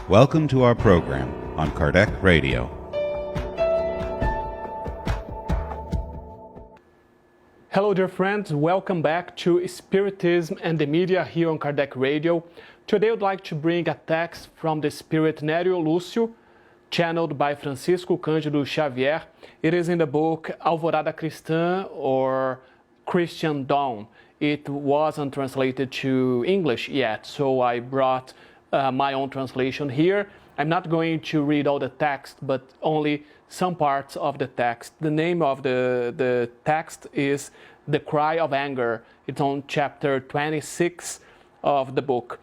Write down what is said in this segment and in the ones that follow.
Welcome to our program on Kardec Radio. Hello dear friends, welcome back to Spiritism and the Media here on Kardec Radio. Today I'd like to bring a text from the spirit Nério Lúcio, channeled by Francisco Cândido Xavier. It is in the book Alvorada Cristã or Christian Dawn. It wasn't translated to English yet, so I brought my own translation here. I'm not going to read all the text, but only some parts of the text. The name of the text is The Cry of Anger. It's on chapter 26 of the book.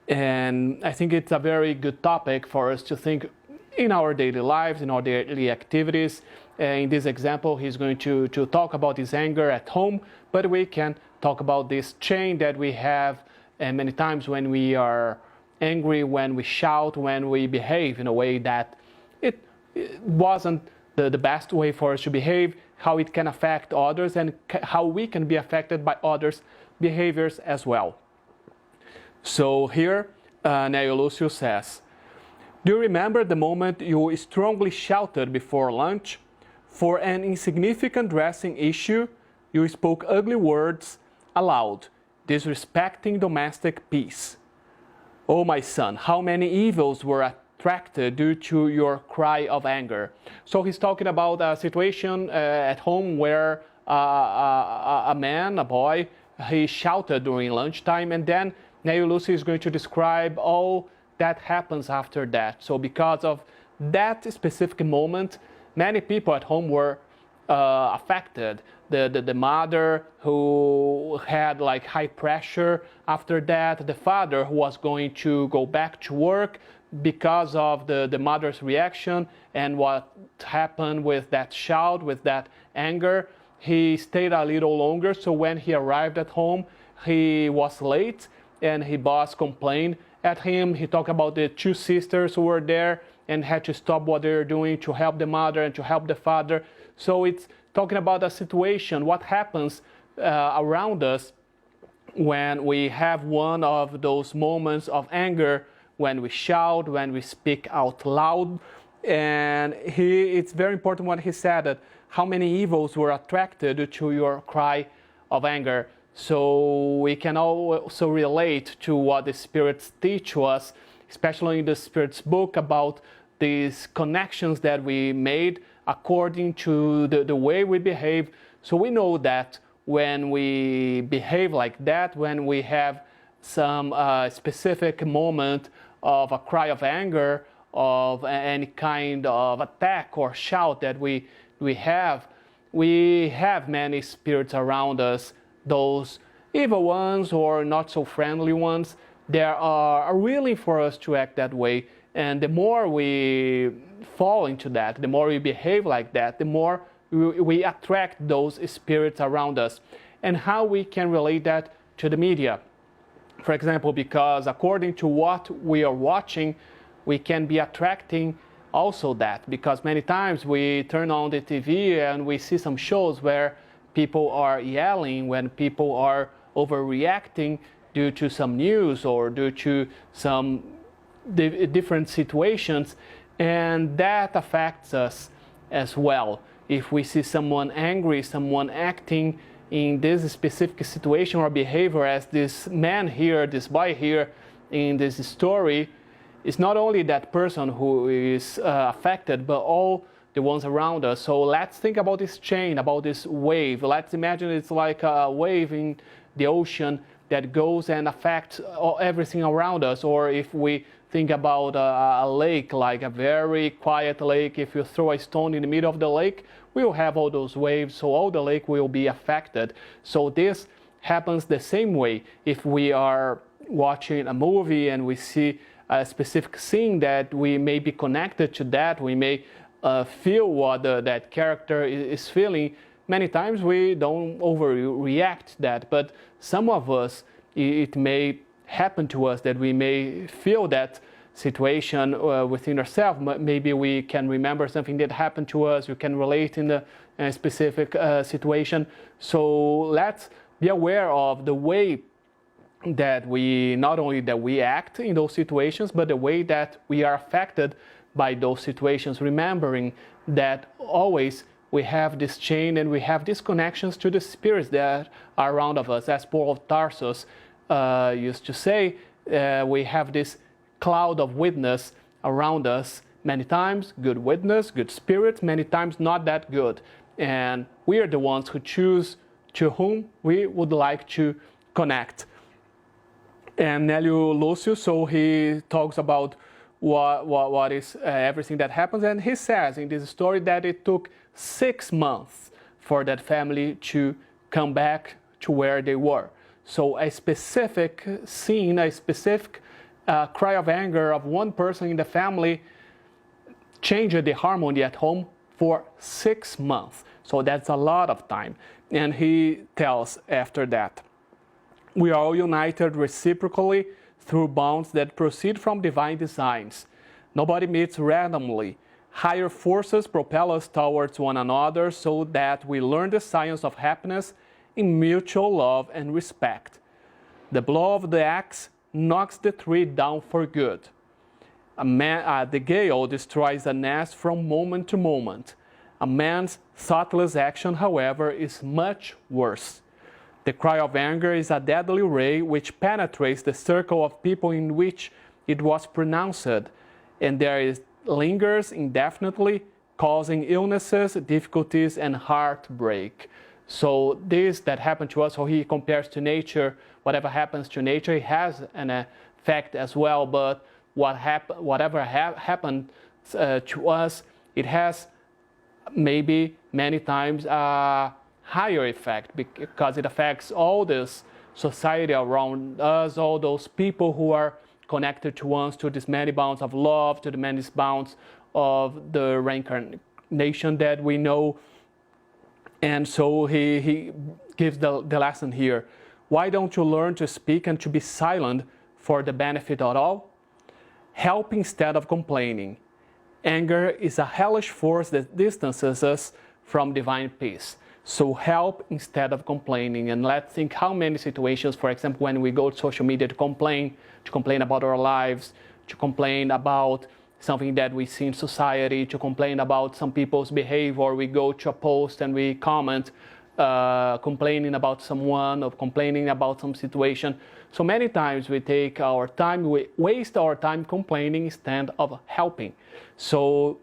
And I think it's a very good topic for us to think in our daily lives, in our daily activities. In this example, he's going to talk about this anger at home, but we can talk about this chain that we have many times when we are angry, when we shout, when we behave in a way that it wasn't the best way for us to behave, how it can affect others and how we can be affected by others' behaviors as well. So here, Nério Lúcio says, do you remember the moment you strongly shouted before lunch? For an insignificant dressing issue, you spoke ugly words aloud, disrespecting domestic peace. Oh, my son, how many evils were attracted due to your cry of anger. So he's talking about a situation at home where a man, a boy, he shouted during lunchtime, and then Nério Lúcio is going to describe all that happens after that. So because of that specific moment, many people at home were affected. The mother who had like high pressure after that, the father who was going to go back to work because of the mother's reaction and what happened with that shout, with that anger, he stayed a little longer. So when he arrived at home, he was late and his boss complained at him. He talked about the two sisters who were there and had to stop what they were doing to help the mother and to help the father. So it's talking about a situation, what happens around us when we have one of those moments of anger, when we shout, when we speak out loud. And it's very important what he said, that how many evils were attracted to your cry of anger. So we can also relate to what the spirits teach us, especially in the Spirit's book, about these connections that we made according to the way we behave. So we know that when we behave like that, when we have some specific moment of a cry of anger, of any kind of attack or shout that we have many spirits around us, those evil ones or not so friendly ones. They are willing for us to act that way. And the more we fall into that, the more we behave like that, the more we attract those spirits around us. And how we can relate that to the media. For example, because according to what we are watching, we can be attracting also that. Because many times we turn on the TV and we see some shows where people are yelling, when people are overreacting due to some news or due to some different situations, and that affects us as well. If we see someone angry, someone acting in this specific situation or behavior, as this man here, this boy here in this story, it's not only that person who is affected, but all the ones around us. So let's think about this chain, about this wave. Let's imagine it's like a wave in the ocean that goes and affects everything around us. Or if we think about a lake, like a very quiet lake, if you throw a stone in the middle of the lake, we will have all those waves, so all the lake will be affected. So this happens the same way. If we are watching a movie and we see a specific scene that we may be connected to that, we may feel what that character is feeling. Many times we don't overreact that, but some of us, it may happen to us that we may feel that situation within ourselves. Maybe we can remember something that happened to us, we can relate in a specific situation. So let's be aware of the way that we not only that we act in those situations, but the way that we are affected by those situations, remembering that always we have this chain and we have these connections to the spirits that are around of us. As Paul of Tarsus used to say, we have this cloud of witness around us, many times good witness, good spirits, many times not that good. And we are the ones who choose to whom we would like to connect. And Nélio Lúcio, so he talks about what is everything that happens, and he says in this story that it took 6 months for that family to come back to where they were. So a specific scene, a specific cry of anger of one person in the family changed the harmony at home for 6 months. So that's a lot of time. And he tells after that, we are all united reciprocally through bonds that proceed from divine designs. Nobody meets randomly. Higher forces propel us towards one another so that we learn the science of happiness in mutual love and respect. The blow of the axe knocks the tree down for good. The gale destroys a nest from moment to moment. A man's thoughtless action, however, is much worse. The cry of anger is a deadly ray which penetrates the circle of people in which it was pronounced, and lingers indefinitely, causing illnesses, difficulties, and heartbreak. So this that happened to us, so he compares to nature, whatever happens to nature, it has an effect as well, but whatever happened to us, it has maybe many times higher effect because it affects all this society around us, all those people who are connected to us, to these many bounds of love, to the many bounds of the reincarnation that we know. And so he gives the lesson here. Why don't you learn to speak and to be silent for the benefit of all? Help instead of complaining. Anger is a hellish force that distances us from divine peace. So help instead of complaining. And let's think how many situations, for example, when we go to social media to complain about our lives, to complain about something that we see in society, to complain about some people's behavior, or we go to a post and we comment complaining about someone or complaining about some situation. So many times we take our time, we waste our time complaining instead of helping. So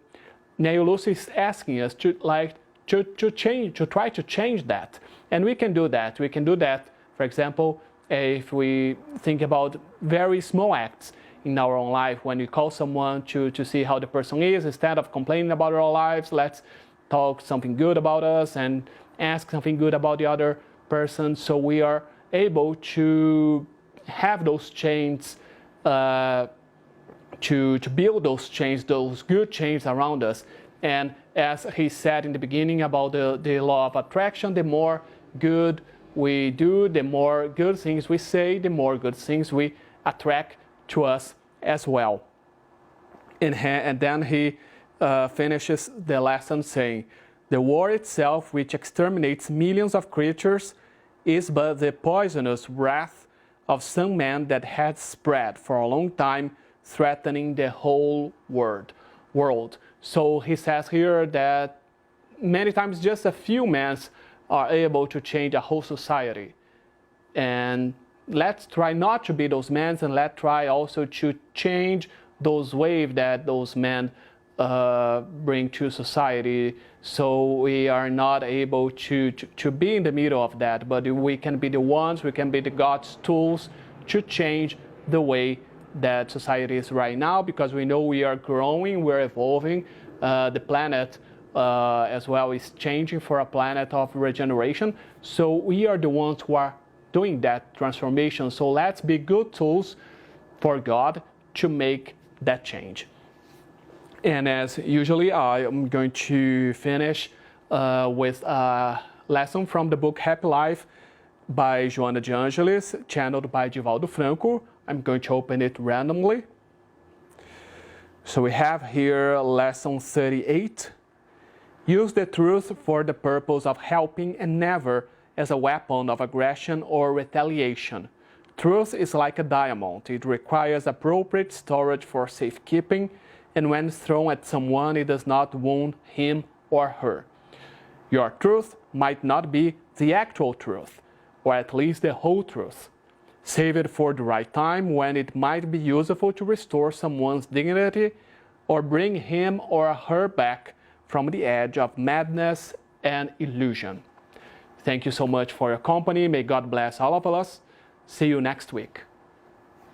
Nélio Lúcio is asking us to change, to try to change that. And we can do that. We can do that, for example, if we think about very small acts in our own life. When we call someone to see how the person is, instead of complaining about our lives, let's talk something good about us and ask something good about the other person, so we are able to have those chains, to build those chains, those good chains around us. And as he said in the beginning about the law of attraction, the more good we do, the more good things we say, the more good things we attract to us as well. And then he finishes the lesson saying, the war itself, which exterminates millions of creatures, is but the poisonous wrath of some man that had spread for a long time, threatening the whole world. So he says here that many times just a few men are able to change a whole society. And let's try not to be those men, and let's try also to change those waves that those men bring to society. So we are not able to be in the middle of that, but we can be the ones, we can be the God's tools to change the way that society is right now, because we know we are growing, we're evolving. The planet as well is changing for a planet of regeneration. So we are the ones who are doing that transformation. So let's be good tools for God to make that change. And as usually, I am going to finish with a lesson from the book Happy Life by Joana de Angelis, channeled by Divaldo Franco. I'm going to open it randomly. So we have here lesson 38. Use the truth for the purpose of helping and never as a weapon of aggression or retaliation. Truth is like a diamond. It requires appropriate storage for safekeeping, and when thrown at someone, it does not wound him or her. Your truth might not be the actual truth, or at least the whole truth. Save it for the right time when it might be useful to restore someone's dignity or bring him or her back from the edge of madness and illusion. Thank you so much for your company. May God bless all of us. See you next week.